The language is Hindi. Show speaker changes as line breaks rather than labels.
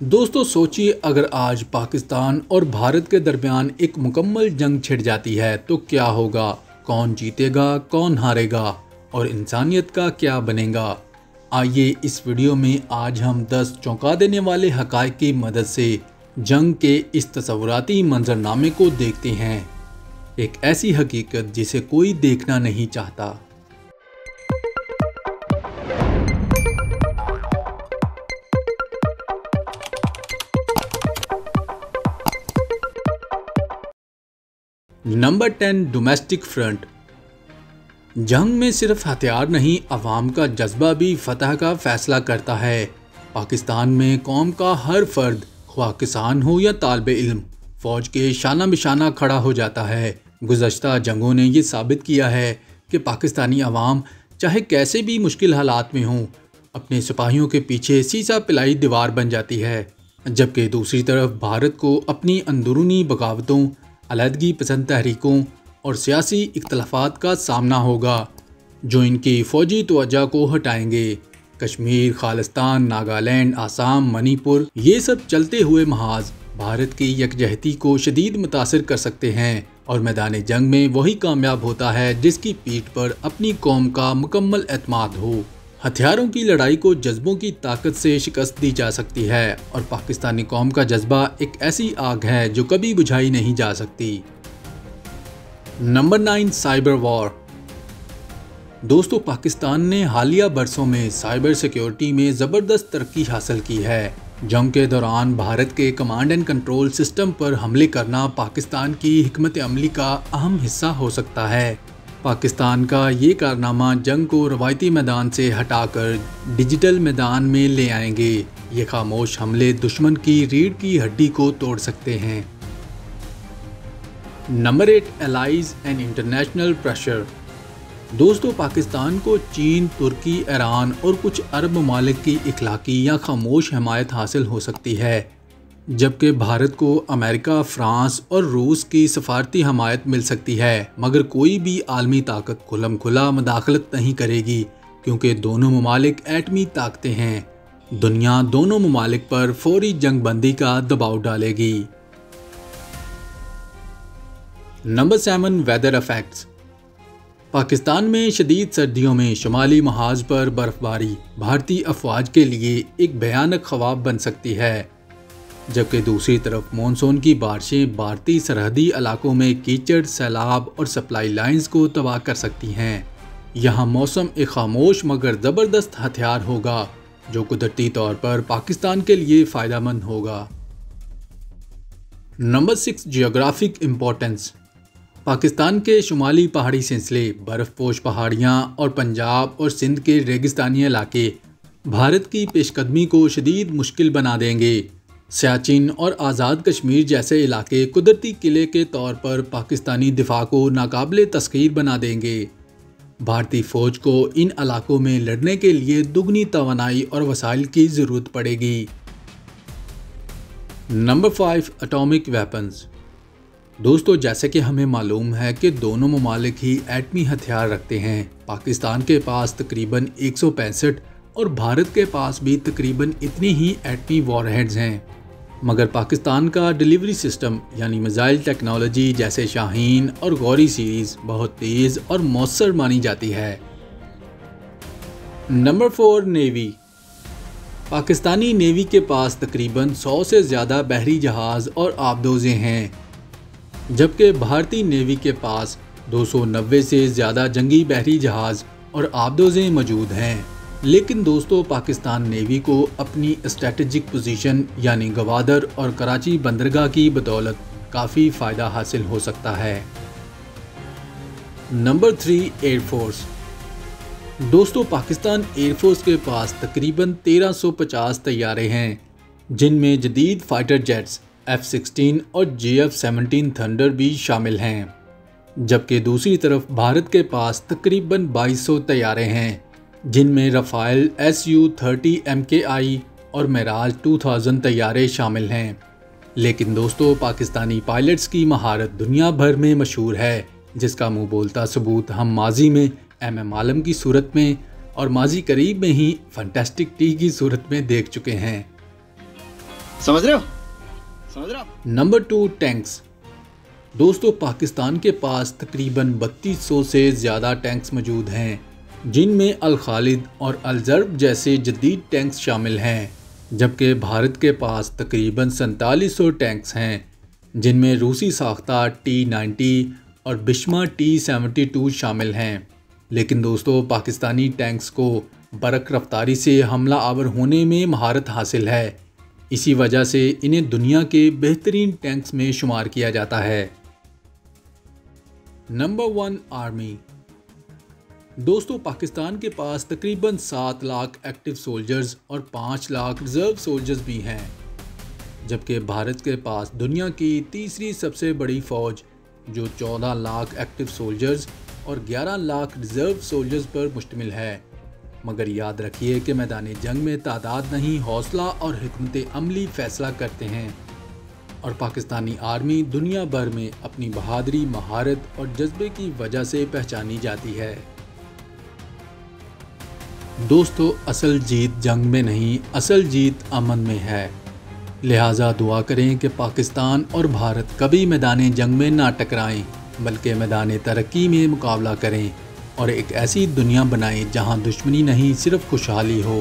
दोस्तों सोचिए, अगर आज पाकिस्तान और भारत के दरमियान एक मुकम्मल जंग छिड़ जाती है तो क्या होगा। कौन जीतेगा, कौन हारेगा और इंसानियत का क्या बनेगा। आइए इस वीडियो में आज हम 10 चौंका देने वाले हक़ाइक़ की मदद से जंग के इस तसव्वुराती मंजरनामे को देखते हैं। एक ऐसी हकीकत जिसे कोई देखना नहीं चाहता। Number 10, domestic front. जंग में सिर्फ हथियार नहीं, अवाम का जज्बा भी फतह का फैसला करता है। पाकिस्तान में कौम का हर फर्द, ख्वाह किसान हो या तालिब इल्म, फौज के शाना बिशाना खड़ा हो जाता है। गुज़श्ता जंगों ने ये साबित किया है कि पाकिस्तानी अवाम चाहे कैसे भी मुश्किल हालात में हों, अपने सिपाहियों के पीछे सीसा पिलाई दीवार बन जाती है। जबकि दूसरी तरफ भारत को अपनी अंदरूनी बगावतों, अलहदगी पसंद तहरीकों और सियासी इख्तलाफात का सामना होगा जो इनकी फ़ौजी तवज्जो को हटाएंगे। कश्मीर, खालिस्तान, नागालैंड, आसाम, मणिपुर, ये सब चलते हुए महाज भारत की यकजहती को शदीद मुतासिर कर सकते हैं और मैदान जंग में वही कामयाब होता है जिसकी पीठ पर अपनी कौम का मुकम्मल एतमाद हो। हथियारों की लड़ाई को जज्बों की ताकत से शिकस्त दी जा सकती है और पाकिस्तानी कौम का जज्बा एक ऐसी आग है जो कभी बुझाई नहीं जा सकती। Number 9, cyber war. दोस्तों, पाकिस्तान ने हालिया बरसों में साइबर सिक्योरिटी में ज़बरदस्त तरक्की हासिल की है। जंग के दौरान भारत के कमांड एंड कंट्रोल सिस्टम पर हमले करना पाकिस्तान की हिकमत अमली का अहम हिस्सा हो सकता है। पाकिस्तान का ये कारनामा जंग को रवायती मैदान से हटाकर डिजिटल मैदान में ले आएंगे। ये खामोश हमले दुश्मन की रीढ़ की हड्डी को तोड़ सकते हैं। Number 8, allies and international pressure. दोस्तों, पाकिस्तान को चीन, तुर्की, ईरान और कुछ अरब ममालिक की इखलाकी या खामोश हिमायत हासिल हो सकती है, जबकि भारत को अमेरिका, फ्रांस और रूस की सफारती हमायत मिल सकती है। मगर कोई भी आलमी ताकत खुलम खुला मदाखलत नहीं करेगी क्योंकि दोनों ममालिक एटमी ताकतें हैं। दुनिया दोनों ममालिक पर फौरी जंग बंदी का दबाव डालेगी। Number 7, weather effects. पाकिस्तान में शदीद सर्दियों में शुमाली महाज पर बर्फबारी भारतीय अफवाज के लिए एक भयानक ख्वाब बन सकती है, जबकि दूसरी तरफ मानसून की बारिशें भारतीय सरहदी इलाकों में कीचड़, सैलाब और सप्लाई लाइंस को तबाह कर सकती हैं। यहाँ मौसम एक खामोश मगर ज़बरदस्त हथियार होगा जो कुदरती तौर पर पाकिस्तान के लिए फ़ायदेमंद होगा। Number 6, geographic importance. पाकिस्तान के शुमाली पहाड़ी सिलसिले, बर्फ़पोश पहाड़ियाँ और पंजाब और सिंध के रेगिस्तानी इलाके भारत की पेशकदमी को शदीद मुश्किल बना देंगे। सियाचिन और आज़ाद कश्मीर जैसे इलाके कुदरती किले के तौर पर पाकिस्तानी दिफा को नाकाबिले तस्खीर बना देंगे। भारतीय फ़ौज को इन इलाकों में लड़ने के लिए दुगनी तवानाई और वसाइल की ज़रूरत पड़ेगी। Number 5, atomic weapons. दोस्तों, जैसे कि हमें मालूम है कि दोनों ममालिक ही एटमी हथियार रखते हैं। पाकिस्तान के पास तकरीबन 165 और भारत के पास भी तकरीबन इतनी ही एटमी वॉरहेड्स हैं। मगर पाकिस्तान का डिलीवरी सिस्टम यानी मिसाइल टेक्नोलॉजी जैसे शाहीन और गौरी सीरीज़ बहुत तेज़ और मौसर मानी जाती है। Number 4, navy. पाकिस्तानी नेवी के पास तकरीबन 100 से ज़्यादा बहरी जहाज़ और आबदोज़ें हैं, जबकि भारतीय नेवी के पास 290 से ज़्यादा जंगी बहरी जहाज़ और आबदोज़ें मौजूद हैं। लेकिन दोस्तों, पाकिस्तान नेवी को अपनी स्ट्रेटजिक पोजीशन यानी गवादर और कराची बंदरगाह की बदौलत काफ़ी फ़ायदा हासिल हो सकता है। Number 3, air force. दोस्तों, पाकिस्तान एयरफोर्स के पास तकरीबन 1350 तैयारे हैं, जिनमें जदीद फाइटर जेट्स F-16 और JF-17 थंडर भी शामिल हैं। जबकि दूसरी तरफ भारत के पास तकरीबन 2200 तैयारे हैं, जिनमें रफ़ाइल Su-30 MKI और मेराज 2000 तैयारे शामिल हैं। लेकिन दोस्तों, पाकिस्तानी पायलट्स की महारत दुनिया भर में मशहूर है, जिसका मुंह बोलता सबूत हम माजी में MM आलम की सूरत में और माजी करीब में ही फैंटास्टिक टी की सूरत में देख चुके हैं।
समझ रहे हो? समझ रहे हो?
Number 2, tanks. दोस्तों, पाकिस्तान के पास तकरीबन 3200 से ज़्यादा टैंक्स मौजूद हैं, जिनमें अल खालिद और अल ज़र्ब जैसे जदीद टैंक्स शामिल हैं, जबकि भारत के पास तकरीबन 4700 टैंक्स हैं, जिनमें रूसी साख्ता T-90 और बिश्मा T-72 शामिल हैं। लेकिन दोस्तों, पाकिस्तानी टैंक्स को बरक रफ्तारी से हमला आवर होने में महारत हासिल है। इसी वजह से इन्हें दुनिया के बेहतरीन टैंक्स में शुमार किया जाता है। Number 1, army. दोस्तों, पाकिस्तान के पास तकरीबन 7 लाख एक्टिव सोल्जर्स और 5 लाख रिजर्व सोल्जर्स भी हैं, जबकि भारत के पास दुनिया की तीसरी सबसे बड़ी फ़ौज जो 14 लाख एक्टिव सोल्जर्स और 11 लाख रिजर्व सोल्जर्स पर मुश्तमिल है। मगर याद रखिए कि मैदान जंग में तादाद नहीं, हौसला और हिकमत अमली फ़ैसला करते हैं, और पाकिस्तानी आर्मी दुनिया भर में अपनी बहादुरी, महारत और जज्बे की वजह से पहचानी जाती है। दोस्तों, असल जीत जंग में नहीं, असल जीत अमन में है। लिहाजा दुआ करें कि पाकिस्तान और भारत कभी मैदान जंग में ना टकराएं, बल्कि मैदान तरक्की में मुकाबला करें और एक ऐसी दुनिया बनाएं जहां दुश्मनी नहीं, सिर्फ खुशहाली हो।